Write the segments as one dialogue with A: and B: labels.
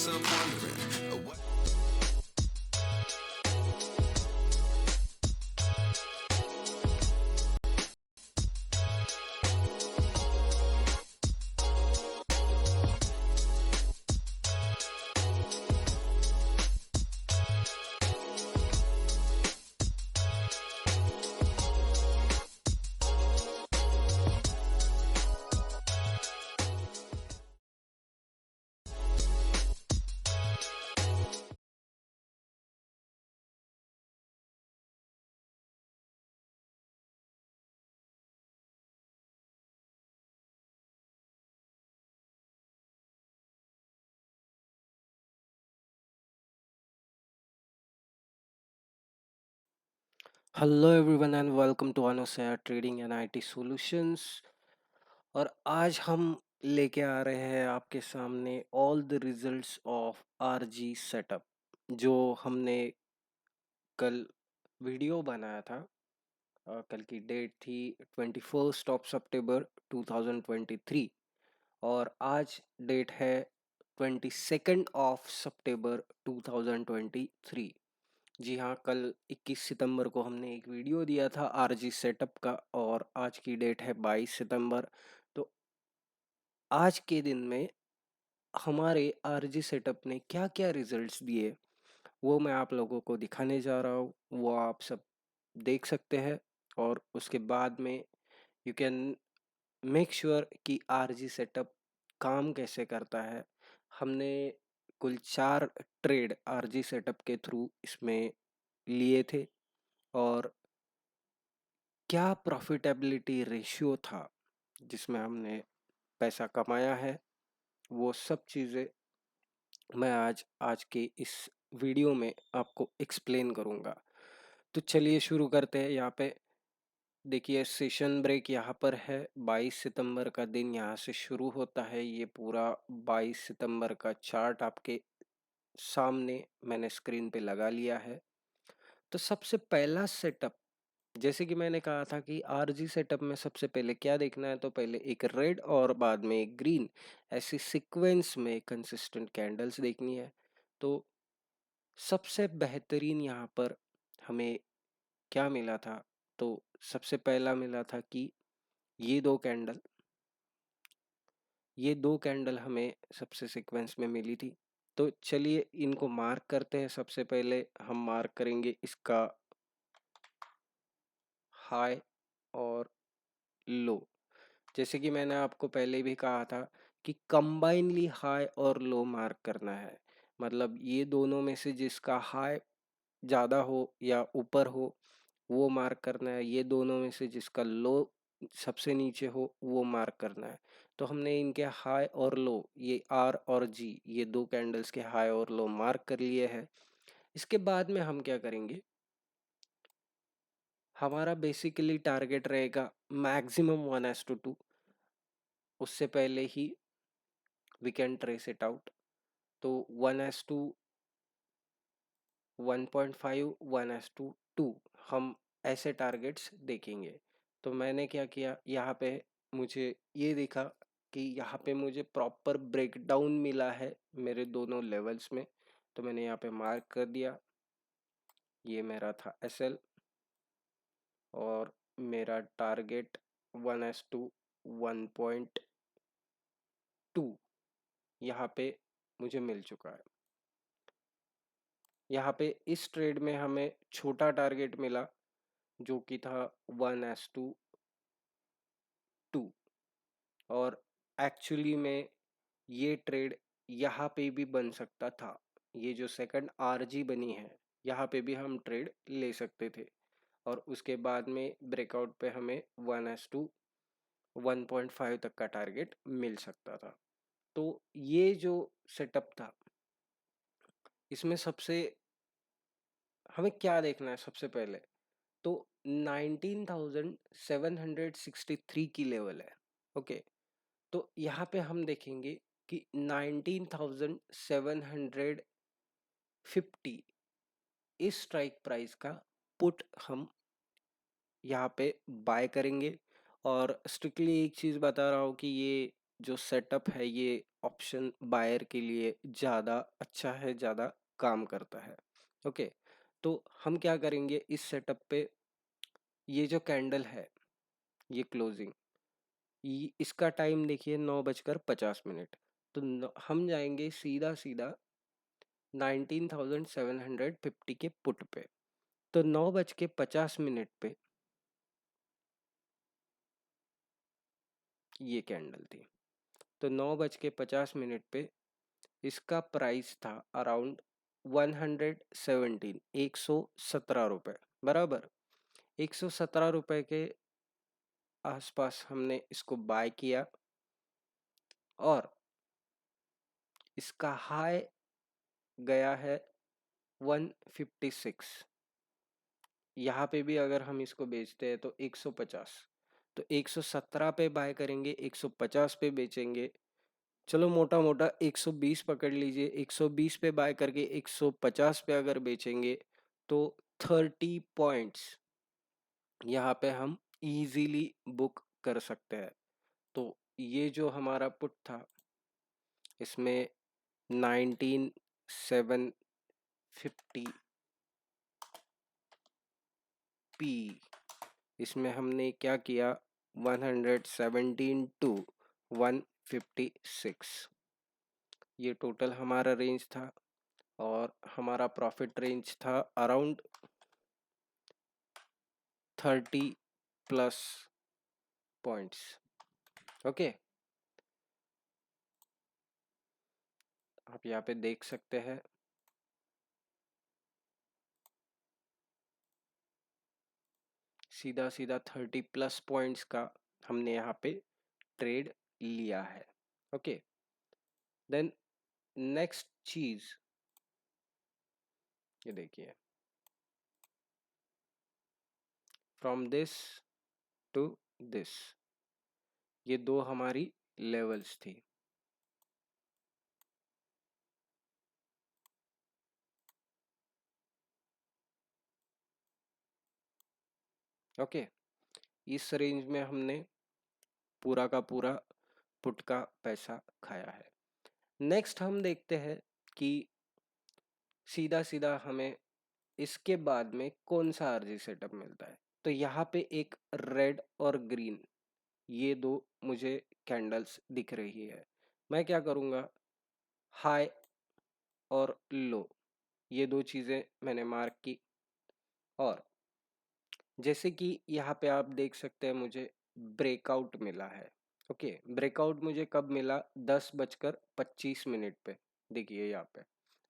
A: myself wondering what.
B: Hello everyone and welcome to अनोसया trading and IT solutions. और आज हम लेके आ रहे हैं आपके सामने all the results of RG setup, जो हमने कल वीडियो बनाया था। कल की डेट थी 21 ऑफ सितंबर 2023 और आज डेट है 22 ऑफ सितंबर 2023। जी हाँ, कल 21 सितंबर को हमने एक वीडियो दिया था आरजी सेटअप का और आज की डेट है 22 सितंबर। तो आज के दिन में हमारे आरजी सेटअप ने क्या क्या रिजल्ट्स दिए वो मैं आप लोगों को दिखाने जा रहा हूँ। वो आप सब देख सकते हैं और उसके बाद में यू कैन मेक श्योर कि आरजी सेटअप काम कैसे करता है। हमने कुल 4 ट्रेड आरजी सेटअप के थ्रू इसमें लिए थे और क्या प्रॉफिटेबिलिटी रेशियो था जिसमें हमने पैसा कमाया है, वो सब चीज़ें मैं आज के इस वीडियो में आपको एक्सप्लेन करूँगा। तो चलिए शुरू करते हैं। यहाँ पे देखिए सेशन ब्रेक यहाँ पर है। 22 सितंबर का दिन यहाँ से शुरू होता है। ये पूरा 22 सितंबर का चार्ट आपके सामने मैंने स्क्रीन पे लगा लिया है। तो सबसे पहला सेटअप, जैसे कि मैंने कहा था कि आरजी सेटअप में सबसे पहले क्या देखना है, तो पहले एक रेड और बाद में एक ग्रीन, ऐसी सीक्वेंस में कंसिस्टेंट कैंडल्स देखनी है। तो सबसे बेहतरीन यहाँ पर हमें क्या मिला था, तो सबसे पहला मिला था कि ये दो कैंडल ये दो कैंडल हमें सबसे सीक्वेंस में मिली थी। तो चलिए इनको मार्क करते हैं। सबसे पहले हम मार्क करेंगे इसका हाई और लो। जैसे कि मैंने आपको पहले भी कहा था कि कंबाइनली हाई और लो मार्क करना है। मतलब ये दोनों में से जिसका हाई ज़्यादा हो या ऊपर हो वो मार्क करना है, ये दोनों में से जिसका लो सबसे नीचे हो वो मार्क करना है। तो हमने इनके हाई और लो, ये आर और जी, ये दो कैंडल्स के हाई और लो मार्क कर लिए हैं। इसके बाद में हम क्या करेंगे, हमारा बेसिकली टारगेट रहेगा मैक्सिमम 1:2। उससे पहले ही we can trace it out. तो 1:2, 1.5, 1:2 हम ऐसे टारगेट्स देखेंगे। तो मैंने क्या किया, यहाँ पे मुझे ये दिखा कि यहाँ पे मुझे प्रॉपर ब्रेकडाउन मिला है मेरे दोनों लेवल्स में। तो मैंने यहाँ पे मार्क कर दिया। ये मेरा था एसएल और मेरा टारगेट 1:2, 1.2 यहाँ पे मुझे मिल चुका है। यहाँ पे इस ट्रेड में हमें छोटा टारगेट मिला जो कि था 1:2 और एक्चुअली में ये ट्रेड यहाँ पे भी बन सकता था। ये जो सेकंड आरजी बनी है यहाँ पे भी हम ट्रेड ले सकते थे और उसके बाद में ब्रेकआउट पे हमें 1:2, 1.5 तक का टारगेट मिल सकता था। तो ये जो सेटअप था इसमें सबसे हमें क्या देखना है, सबसे पहले तो 19,763 की लेवल है। ओके, तो यहाँ पे हम देखेंगे कि 19,750 इस स्ट्राइक प्राइस का पुट हम यहाँ पे बाय करेंगे। और स्ट्रिक्टली एक चीज़ बता रहा हूँ कि ये जो सेटअप है ये ऑप्शन बायर के लिए ज़्यादा अच्छा है, ज़्यादा काम करता है। ओके, तो हम क्या करेंगे इस सेटअप पे, ये जो कैंडल है ये क्लोजिंग, इसका टाइम देखिए 9:50। तो हम जाएंगे सीधा सीधा 19,750 के पुट पे। तो 9:50 पे ये कैंडल थी। तो 9:50 पे इसका प्राइस था अराउंड 117, 117 रुपये बराबर। 117 रुपये के आसपास हमने इसको बाय किया और इसका हाई गया है 156। यहाँ पे भी अगर हम इसको बेचते हैं तो 150। तो 117 पे बाय करेंगे, 150 पे बेचेंगे। चलो मोटा मोटा 120 पकड़ लीजिए। 120 पे बाय करके 150 पे अगर बेचेंगे तो 30 पॉइंट्स यहाँ पे हम इजीली बुक कर सकते हैं। तो ये जो हमारा पुट था इसमें 19,750 पी, इसमें हमने क्या किया 117 टू 156, ये टोटल हमारा रेंज था और हमारा प्रॉफिट रेंज था अराउंड 30 प्लस पॉइंट्स। ओके, आप यहाँ पे देख सकते हैं सीधा सीधा 30 प्लस पॉइंट्स का हमने यहाँ पे ट्रेड लिया है। ओके, देन नेक्स्ट चीज ये देखिए, फ्रॉम दिस टू दिस, ये दो हमारी लेवल्स थी। ओके, इस रेंज में हमने पूरा का पूरा पुट का पैसा खाया है। नेक्स्ट हम देखते हैं कि सीधा सीधा हमें इसके बाद में कौन सा आरजी सेटअप मिलता है। तो यहाँ पे एक रेड और ग्रीन, ये दो मुझे कैंडल्स दिख रही है। मैं क्या करूँगा, हाई और लो ये दो चीज़ें मैंने मार्क की और जैसे कि यहाँ पे आप देख सकते हैं मुझे ब्रेकआउट मिला है। ओके, ब्रेकआउट मुझे कब मिला, 10:25 पे, देखिए यहाँ पे।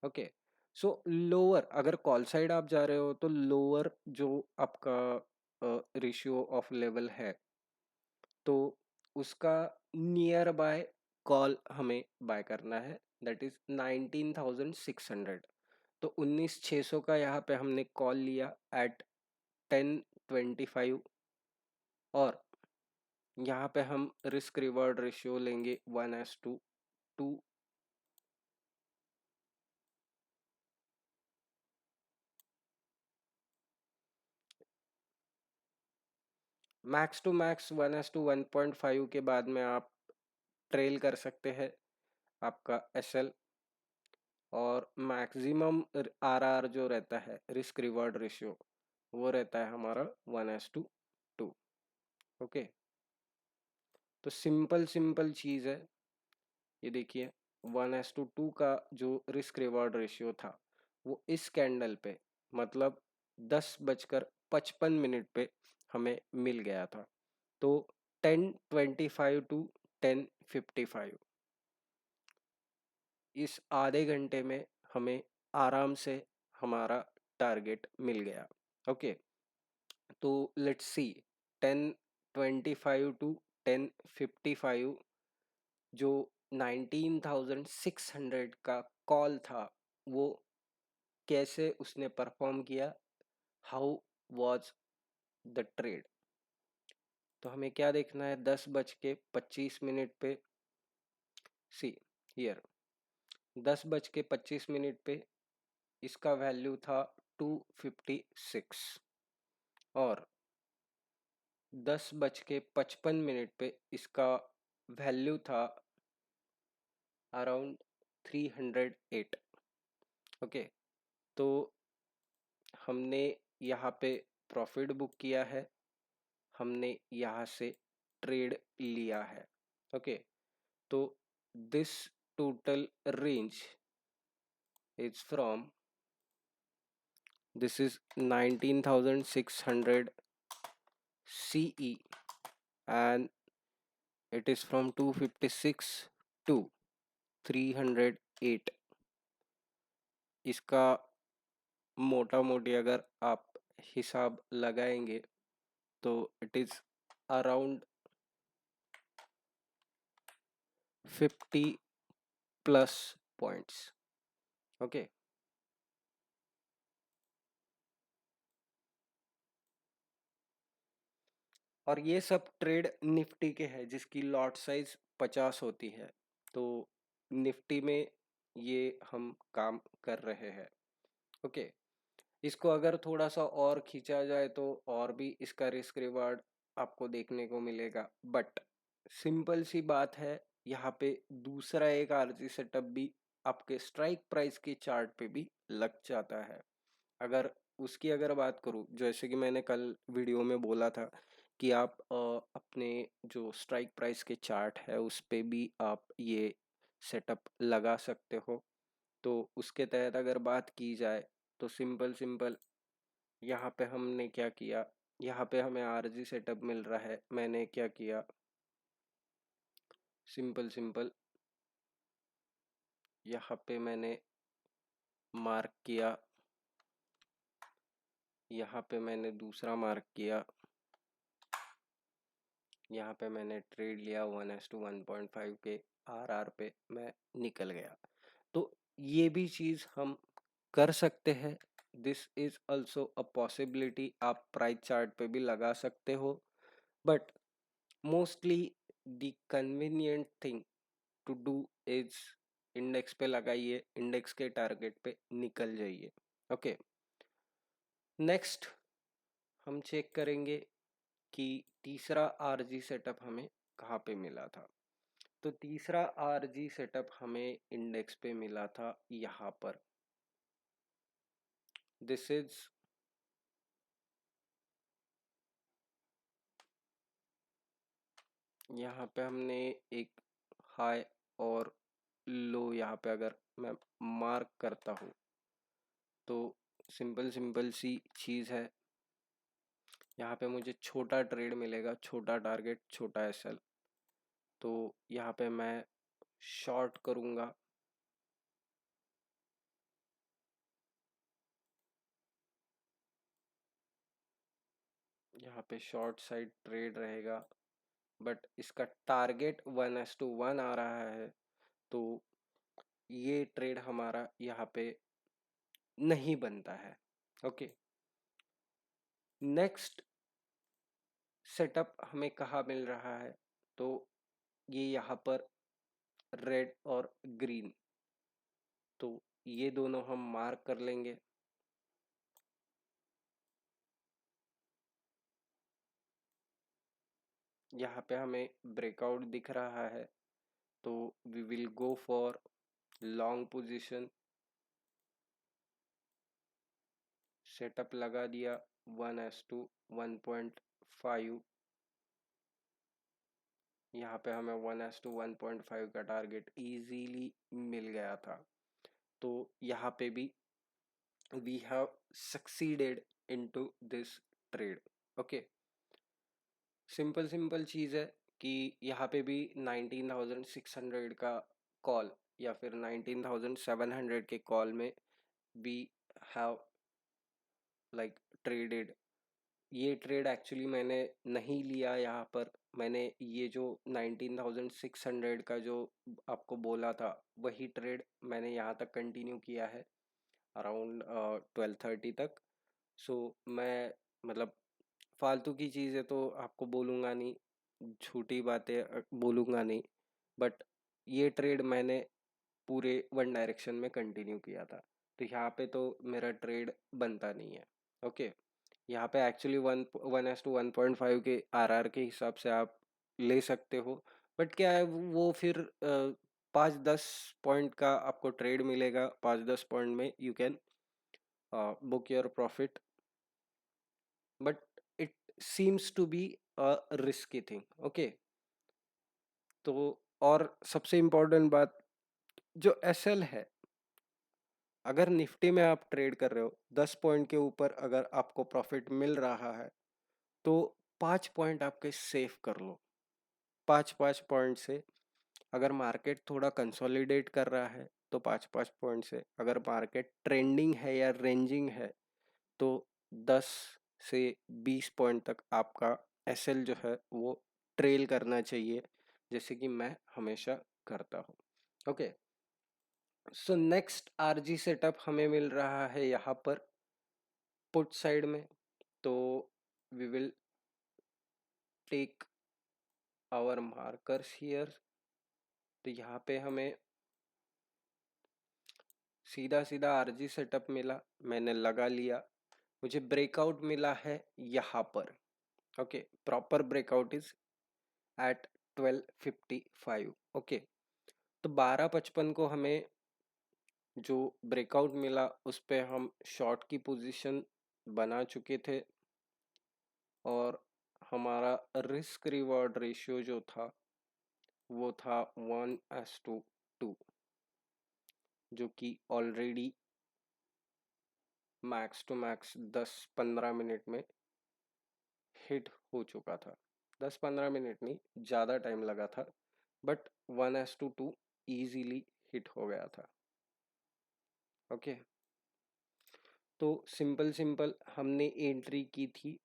B: ओके, सो लोअर, अगर कॉल साइड आप जा रहे हो तो लोअर जो आपका रेशियो ऑफ लेवल है तो उसका नियर बाय कॉल हमें बाय करना है, दैट इज 19,600। तो 19,600 का यहाँ पे हमने कॉल लिया एट 10:25 और यहाँ पे हम रिस्क रिवॉर्ड रेशियो लेंगे 1:2। मैक्स टू मैक्स 1:1.5 के बाद में आप ट्रेल कर सकते हैं आपका एसएल, और मैक्सिमम आरआर जो रहता है रिस्क रिवॉर्ड रेशियो वो रहता है हमारा 1:2। ओके, तो सिंपल सिंपल चीज़ है ये देखिए। 1:2 का जो रिस्क रिवॉर्ड रेशियो था वो इस कैंडल पे मतलब 10:55 पे हमें मिल गया था। तो 10:25 टू 10:55 इस आधे घंटे में हमें आराम से हमारा टारगेट मिल गया। ओके, तो लेट्स सी 10:25 टू 10:55 जो 19,600 का कॉल था वो कैसे उसने परफॉर्म किया, हाउ वॉज द ट्रेड। तो हमें क्या देखना है, 10:25 पे, सी हियर 10:25 पे इसका वैल्यू था 256 और 10:55 पे इसका वैल्यू था अराउंड 308। ओके, तो हमने यहाँ पे प्रॉफिट बुक किया है, हमने यहाँ से ट्रेड लिया है। ओके, तो this total range is from, this is 19,600 CE and it is from 256 to 308। इसका मोटा मोटी अगर आप हिसाब लगाएंगे तो it is around 50 plus points. Okay, और ये सब ट्रेड निफ्टी के हैं जिसकी लॉट साइज 50 होती है। तो निफ्टी में ये हम काम कर रहे हैं। ओके, इसको अगर थोड़ा सा और खींचा जाए तो और भी इसका रिस्क रिवार्ड आपको देखने को मिलेगा, बट सिंपल सी बात है, यहाँ पे दूसरा एक आरजी सेटअप भी आपके स्ट्राइक प्राइस के चार्ट पे भी लग जाता है। अगर उसकी अगर बात करूँ, जैसे कि मैंने कल वीडियो में बोला था कि आप अपने जो स्ट्राइक प्राइस के चार्ट है उस पे भी आप ये सेटअप लगा सकते हो। तो उसके तहत अगर बात की जाए तो सिंपल सिंपल यहाँ पे हमने क्या किया, यहाँ पे हमें आरजी सेटअप मिल रहा है, मैंने क्या किया, सिंपल सिंपल यहाँ पे मैंने मार्क किया, यहाँ पे मैंने दूसरा मार्क किया, यहाँ पे मैंने ट्रेड लिया 1:1.5 के आर पे मैं निकल गया। तो ये भी चीज़ हम कर सकते हैं। This is also a possibility, आप प्राइस चार्ट पे भी लगा सकते हो, but mostly the convenient thing to do is index पे लगाइए, इंडेक्स के टारगेट पे निकल जाइए। ओके, नेक्स्ट हम चेक करेंगे कि तीसरा आरजी सेटअप हमें कहाँ पे मिला था। तो तीसरा आरजी सेटअप हमें इंडेक्स पे मिला था यहाँ पर। दिस इज यहाँ पे हमने एक हाई और लो यहाँ पे अगर मैं मार्क करता हूँ तो सिंपल सिंपल सी चीज़ है, यहाँ पे मुझे छोटा ट्रेड मिलेगा, छोटा टारगेट, छोटा एसएल। तो यहाँ पे मैं शॉर्ट करूँगा, यहाँ पे शॉर्ट साइड ट्रेड रहेगा, बट इसका टारगेट 1:1 आ रहा है, तो ये ट्रेड हमारा यहाँ पे नहीं बनता है। ओके, नेक्स्ट सेटअप हमें कहाँ मिल रहा है, तो ये यहाँ पर रेड और ग्रीन, तो ये दोनों हम मार्क कर लेंगे। यहाँ पे हमें ब्रेकआउट दिख रहा है, तो we will go for long position. Setup लगा दिया 1:1.5, यहाँ पे हमें 1:1.5 का टारगेट इजीली मिल गया था। तो यहाँ पे भी we have succeeded into this trade. Okay, simple simple चीज़ है कि यहाँ पे भी 19,600 का कॉल या फिर 19,700 के कॉल में वी हैव लाइक ट्रेडेड। ये ट्रेड एक्चुअली मैंने नहीं लिया यहाँ पर, मैंने ये जो 19,600 का जो आपको बोला था वही ट्रेड मैंने यहाँ तक कंटिन्यू किया है अराउंड 12:30 तक। सो मैं मतलब फालतू की चीज़ें तो आपको बोलूँगा नहीं, झूठी बातें बोलूँगा नहीं, बट ये ट्रेड मैंने पूरे वन डायरेक्शन में कंटिन्यू किया था, तो यहाँ पे तो मेरा ट्रेड बनता नहीं है। ओके, यहाँ पे एक्चुअली 1:1.5 के आरआर के हिसाब से आप ले सकते हो, बट क्या है, वो फिर 5-10 पॉइंट का आपको ट्रेड मिलेगा, 5-10 पॉइंट में you can book your profit, but it seems to be a risky thing. Okay, तो और सबसे इम्पोर्टेंट बात, जो एसएल है, अगर निफ्टी में आप ट्रेड कर रहे हो, 10 पॉइंट के ऊपर अगर आपको प्रॉफिट मिल रहा है तो 5 पॉइंट आपके सेव कर लो। 5-5 पॉइंट से अगर मार्केट थोड़ा कंसोलिडेट कर रहा है तो 5-5 पॉइंट से, अगर मार्केट ट्रेंडिंग है या रेंजिंग है तो 10 से 20 पॉइंट तक आपका एसएल जो है वो ट्रेल करना चाहिए, जैसे कि मैं हमेशा करता हूँ। Okay, so next RG setup हमें मिल रहा है यहाँ पर पुट साइड में। तो we will take our markers here. तो यहाँ पे हमें सीधा सीधा आरजी सेटअप मिला, मैंने लगा लिया, मुझे ब्रेकआउट मिला है यहाँ पर। Okay, proper breakout is at 12:55। Okay, तो 12:55 को हमें जो ब्रेकआउट मिला उस पे हम शॉर्ट की पोजीशन बना चुके थे, और हमारा रिस्क रिवॉर्ड रेशियो जो था वो था 1:2, जो कि already max to max 10-15 minute में हिट हो चुका था। 10-15 मिनट नहीं, ज़्यादा टाइम लगा था, बट 1:2 ईजीली हिट हो गया था। ओके, तो सिंपल सिंपल हमने एंट्री की थी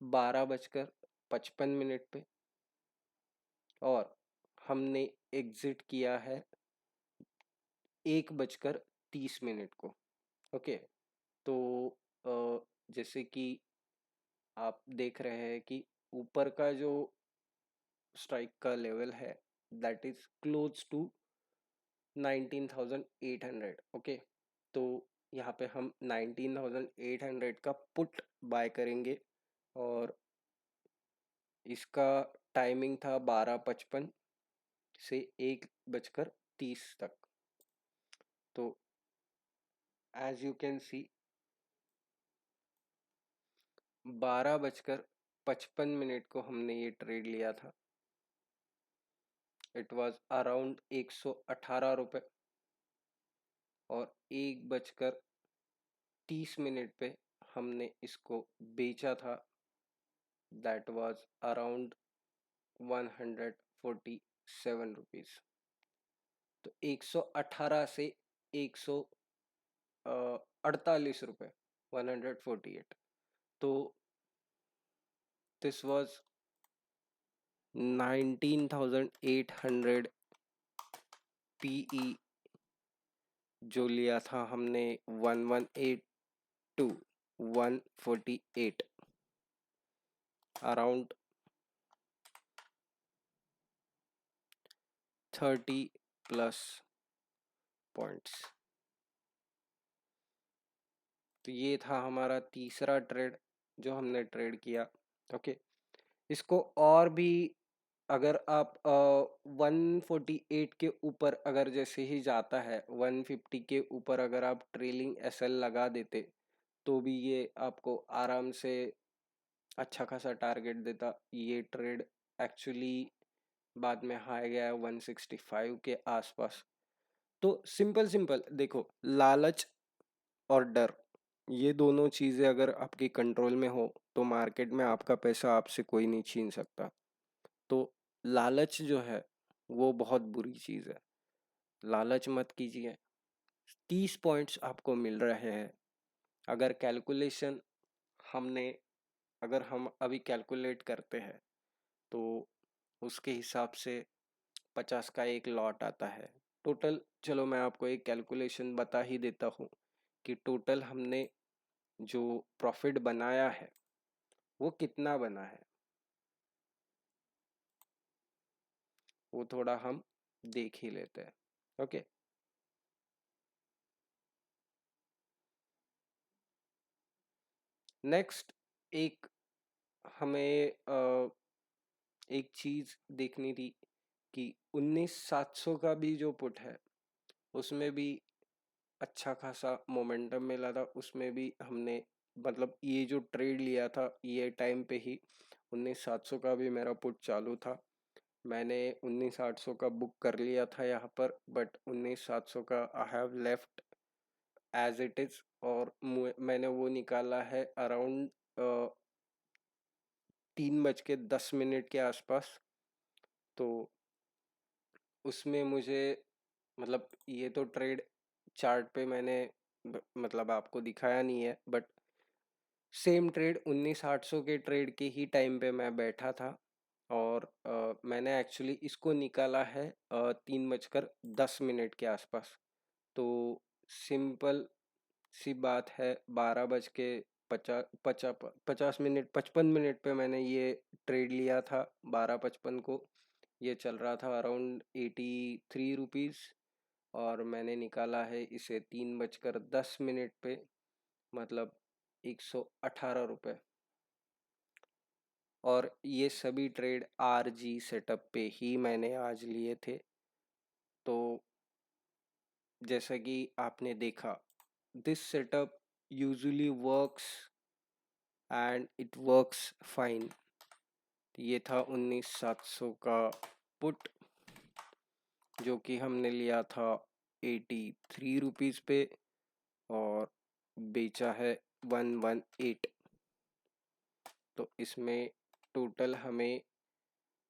B: 12:55 पे, और हमने एग्जिट किया है 1:30 को। ओके, तो जैसे कि आप देख रहे हैं कि ऊपर का जो स्ट्राइक का लेवल है that is close to 19,800। Okay, तो यहाँ पे हम 19,800 का पुट बाय करेंगे, और इसका टाइमिंग था 12:55 से 1:30 तक। तो एज यू कैन सी 12:55 को हमने ये ट्रेड लिया था। इट वाज अराउंड 118 रुपये, और 1:30 पे हमने इसको बेचा था, दैट वाज अराउंड 147 रुपीज। तो 118 से 148 रुपये, 148। तो दिस वाज 19,800 पीई जो लिया था हमने 1182 148, अराउंड 30+ पॉइंट्स। तो ये था हमारा तीसरा ट्रेड जो हमने ट्रेड किया। ओके, इसको और भी, अगर आप 148 के ऊपर अगर जैसे ही जाता है, 150 के ऊपर अगर आप ट्रेलिंग एसएल लगा देते तो भी ये आपको आराम से अच्छा खासा टारगेट देता। ये ट्रेड एक्चुअली बाद में हाई गया 165 के आसपास। तो सिंपल सिंपल देखो, लालच और डर, ये दोनों चीज़ें अगर आपके कंट्रोल में हो तो मार्केट में आपका पैसा आपसे कोई नहीं छीन सकता। तो लालच जो है वो बहुत बुरी चीज़ है, लालच मत कीजिए। 30 पॉइंट्स आपको मिल रहे हैं, अगर कैलकुलेशन हमने अगर हम अभी कैलकुलेट करते हैं तो उसके हिसाब से 50 का एक लॉट आता है टोटल। चलो मैं आपको एक कैलकुलेशन बता ही देता हूँ कि टोटल हमने जो प्रॉफिट बनाया है वो कितना बना है, वो थोड़ा हम देख ही लेते हैं। ओके, नेक्स्ट एक हमें एक चीज देखनी थी कि 19700 का भी जो पुट है उसमें भी अच्छा खासा मोमेंटम मिला था, उसमें भी हमने मतलब ये जो ट्रेड लिया था ये टाइम पे ही 19700 का भी मेरा पुट चालू था। मैंने 19800 का बुक कर लिया था यहाँ पर, बट 19700 का I have left as it is, और मैंने वो निकाला है अराउंड 3:10 के आसपास। तो उसमें मुझे मतलब ये तो ट्रेड चार्ट पे मैंने मतलब आपको दिखाया नहीं है, बट सेम ट्रेड 19800 के ट्रेड के ही टाइम पे मैं बैठा था, और मैंने एक्चुअली इसको निकाला है 3:10 के आसपास। तो सिंपल सी बात है, 12:50 55 मिनट पे मैंने ये ट्रेड लिया था। 12:55 को ये चल रहा था अराउंड 83 रुपीज़, और मैंने निकाला है इसे 3:10 पे, मतलब 118 रुपये। और ये सभी ट्रेड आरजी सेटअप पे ही मैंने आज लिए थे। तो जैसा कि आपने देखा, this setup usually works and it works fine. ये था 19700 का पुट, जो कि हमने लिया था 83 रुपीज़ पे, और बेचा है 118। तो इसमें टोटल हमें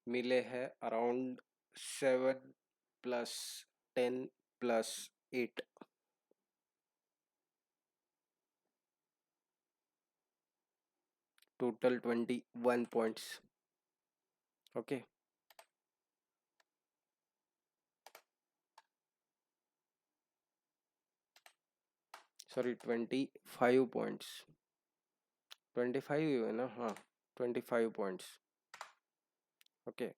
B: मिले हैं around 7 + 10 + 8, total 21 points. Okay, sorry 25 points. 25 ही हुए ना, हाँ 25 पॉइंट्स। ओके,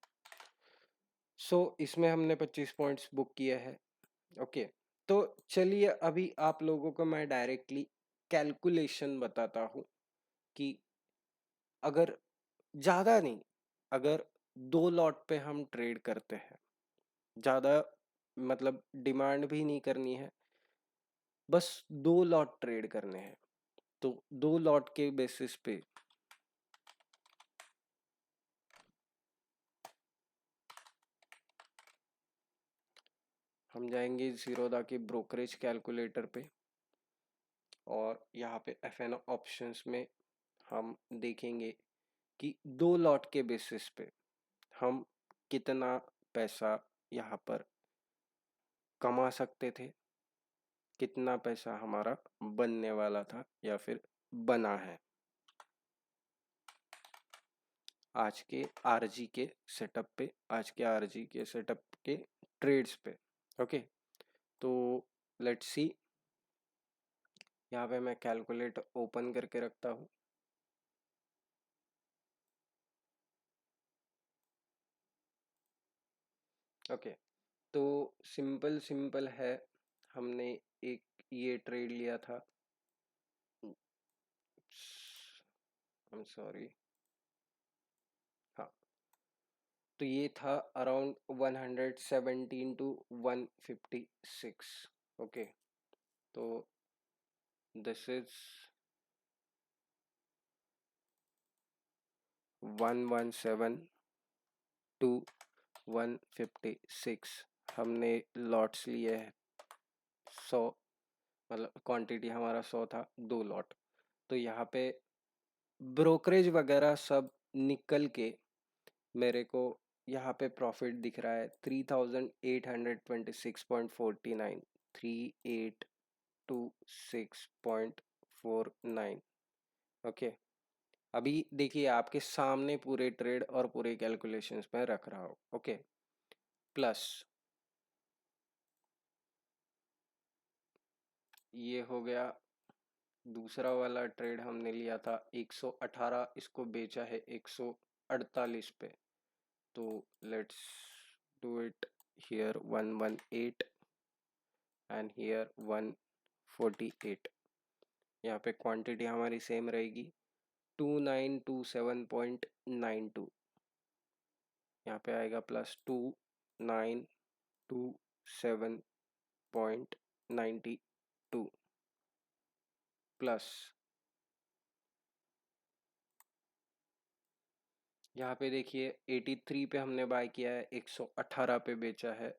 B: सो इसमें हमने 25 पॉइंट्स बुक किए हैं। ओके, तो चलिए अभी आप लोगों को मैं डायरेक्टली कैलकुलेशन बताता हूँ कि अगर ज़्यादा नहीं, अगर 2 लॉट पे हम ट्रेड करते हैं, ज़्यादा मतलब डिमांड भी नहीं करनी है, बस 2 लॉट ट्रेड करने हैं, तो 2 लॉट के बेसिस पे हम जाएंगे ज़ीरोधा के ब्रोकरेज कैलकुलेटर पे, और यहाँ पे FN ऑप्शंस में हम देखेंगे कि 2 लॉट के बेसिस पे हम कितना पैसा यहाँ पर कमा सकते थे, कितना पैसा हमारा बनने वाला था या फिर बना है आज के आरजी के सेटअप पे, आज के आरजी के सेटअप के ट्रेड्स पे। ओके, तो लेट्स सी, यहाँ पे मैं कैलकुलेटर ओपन करके रखता हूँ। ओके, तो सिंपल सिंपल है, हमने एक ये ट्रेड लिया था, आई एम सॉरी, हाँ, तो ये था अराउंड 117 to 156। ओके, तो दिस इज 117 to 156। हमने लॉट्स लिए हैं 100, मतलब क्वांटिटी हमारा 100 था, 2 लॉट। तो यहाँ पे ब्रोकरेज वगैरह सब निकल के मेरे को यहाँ पे प्रॉफिट दिख रहा है 3826.49, 3826.49। ओके, अभी देखिए आपके सामने पूरे ट्रेड और पूरे कैलकुलेशंस में रख रहा हूँ। ओके, प्लस ये हो गया दूसरा वाला ट्रेड हमने लिया था 118, इसको बेचा है 148 पे। तो let's do it here 118 and here 148। यहाँ पे क्वांटिटी हमारी सेम रहेगी 2927.92। यहाँ पे आएगा +2927.92 प्लस यहाँ पे देखिए 83 पे हमने बाय किया है, 118 पे बेचा है।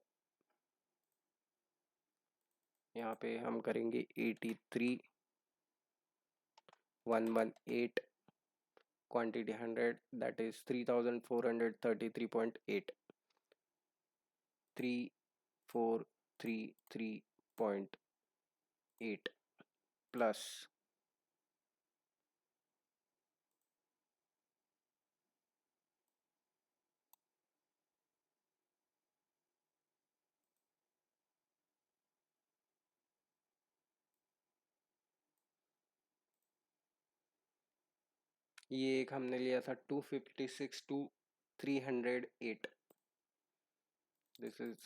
B: यहाँ पे हम करेंगे 83 118 क्वांटिटी 100 दैट इज 3433.8 3433.8 प्लस ये एक हमने लिया था 256 टू 308, दिस इज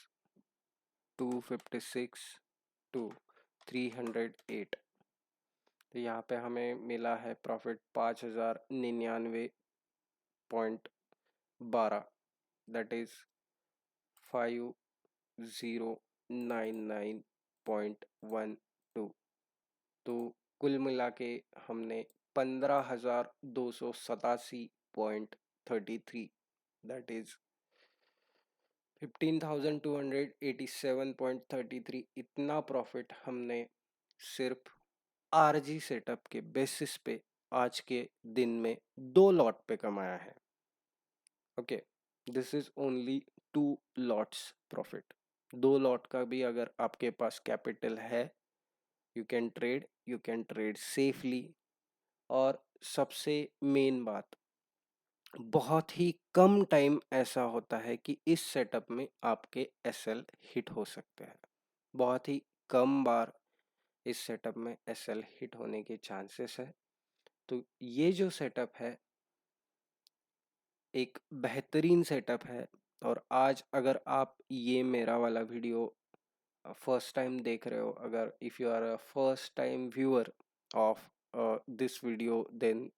B: 256 टू 308। तो यहाँ पे हमें मिला है प्रॉफिट 5099.12, दैट इज 5099.12। तो कुल मिला के हमने 15,287.33, दैट इज 15,287.33, इतना प्रॉफिट हमने सिर्फ आरजी सेटअप के बेसिस पे आज के दिन में 2 लॉट पे कमाया है। Okay, this is only 2 lots profit. 2 lot का भी अगर आपके पास कैपिटल है, यू कैन ट्रेड सेफली। और सबसे मेन बात, बहुत ही कम टाइम ऐसा होता है कि इस सेटअप में आपके एसएल हिट हो सकते हैं। बहुत ही कम बार इस सेटअप में एसएल हिट होने के चांसेस है। तो ये जो सेटअप है एक बेहतरीन सेटअप है। और आज अगर आप ये मेरा वाला वीडियो फर्स्ट टाइम देख रहे हो, अगर if you are a first time viewer of this video, then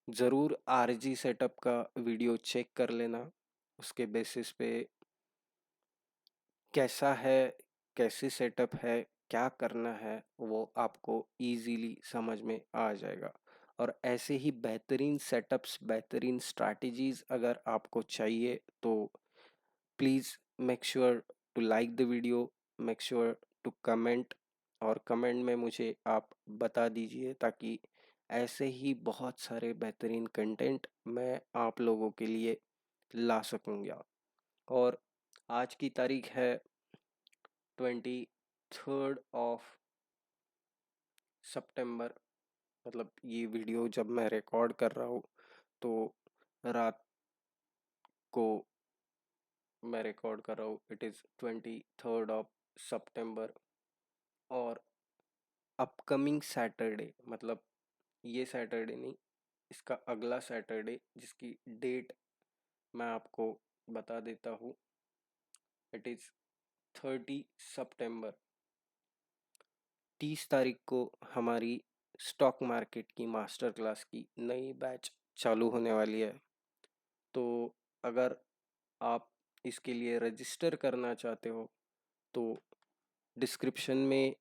B: ज़रूर आरजी सेटअप का वीडियो चेक कर लेना। उसके बेसिस पे कैसा है, कैसे सेटअप है, क्या करना है, वो आपको इजीली समझ में आ जाएगा। और ऐसे ही बेहतरीन सेटअप्स, बेहतरीन स्ट्रैटेजीज अगर आपको चाहिए तो please make sure to like the video, make sure to comment, और कमेंट में मुझे आप बता दीजिए ताकि ऐसे ही बहुत सारे बेहतरीन कंटेंट मैं आप लोगों के लिए ला सकूँगा। और आज की तारीख है 23rd of September, मतलब ये वीडियो जब मैं रिकॉर्ड कर रहा हूँ तो रात को मैं रिकॉर्ड कर रहा हूँ। It is 23rd of September। और अपकमिंग सैटरडे, मतलब ये सैटरडे नहीं, इसका अगला सैटरडे जिसकी डेट मैं आपको बता देता हूँ, इट इज़ 30 सितंबर। 30 तारीख को हमारी स्टॉक मार्केट की मास्टर क्लास की नई बैच चालू होने वाली है। तो अगर आप इसके लिए रजिस्टर करना चाहते हो तो डिस्क्रिप्शन में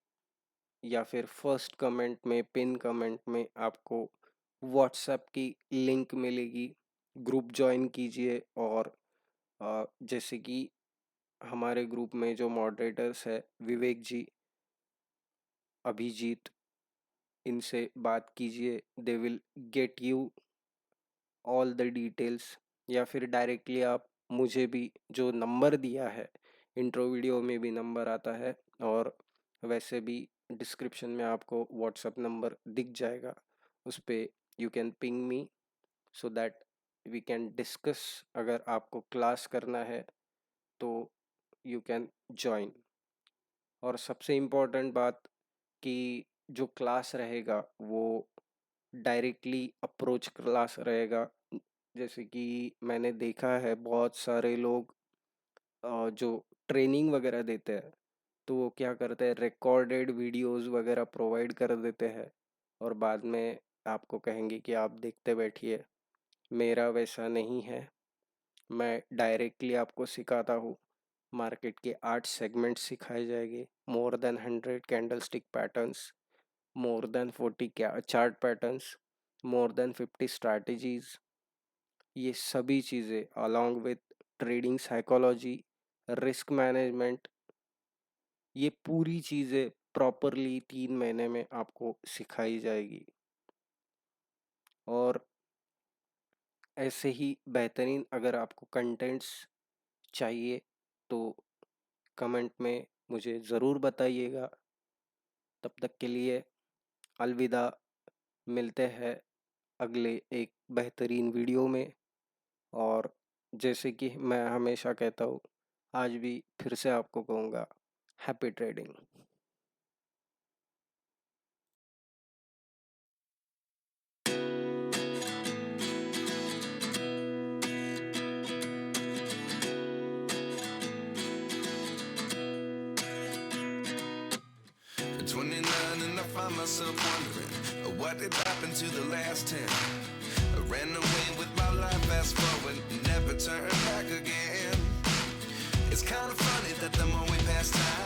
B: या फिर फर्स्ट कमेंट में, पिन कमेंट में आपको व्हाट्सएप की लिंक मिलेगी। ग्रुप ज्वाइन कीजिए। और जैसे कि हमारे ग्रुप में जो मॉडरेटर्स है, विवेक जी, अभिजीत, इनसे बात कीजिए। They will get you all the details. या फिर डायरेक्टली आप मुझे भी, जो नंबर दिया है इंट्रो वीडियो में भी नंबर आता है, और वैसे भी डिस्क्रिप्शन में आपको व्हाट्सएप नंबर दिख जाएगा, उस पर you can ping me so that we can discuss. अगर आपको क्लास करना है तो यू कैन ज्वाइन। और सबसे इम्पोर्टेंट बात कि जो क्लास रहेगा वो डायरेक्टली अप्रोच क्लास रहेगा। जैसे कि मैंने देखा है बहुत सारे लोग जो ट्रेनिंग वगैरह देते हैं तो वो क्या करते हैं, रिकॉर्डेड वीडियोस वगैरह प्रोवाइड कर देते हैं और बाद में आपको कहेंगे कि आप देखते बैठिए। मेरा वैसा नहीं है। मैं डायरेक्टली आपको सिखाता हूँ। मार्केट के 8 सेगमेंट्स सिखाए जाएंगे, more than 100 candlestick patterns, more than 40 chart patterns, more than 50 strategies. ये सभी चीज़ें along with trading psychology, risk management, ये पूरी चीज़ें प्रॉपरली 3 महीने में आपको सिखाई जाएगी। और ऐसे ही बेहतरीन अगर आपको कंटेंट्स चाहिए तो कमेंट में मुझे ज़रूर बताइएगा। तब तक के लिए अलविदा, मिलते हैं अगले एक बेहतरीन वीडियो में। और जैसे कि मैं हमेशा कहता हूँ, आज भी फिर से आपको कहूँगा, happy trading.
A: At 29 and I find myself wondering what did happen to the last 10. I ran away with my life, fast forward, never turn back again. It's kind of funny that the more we pass time,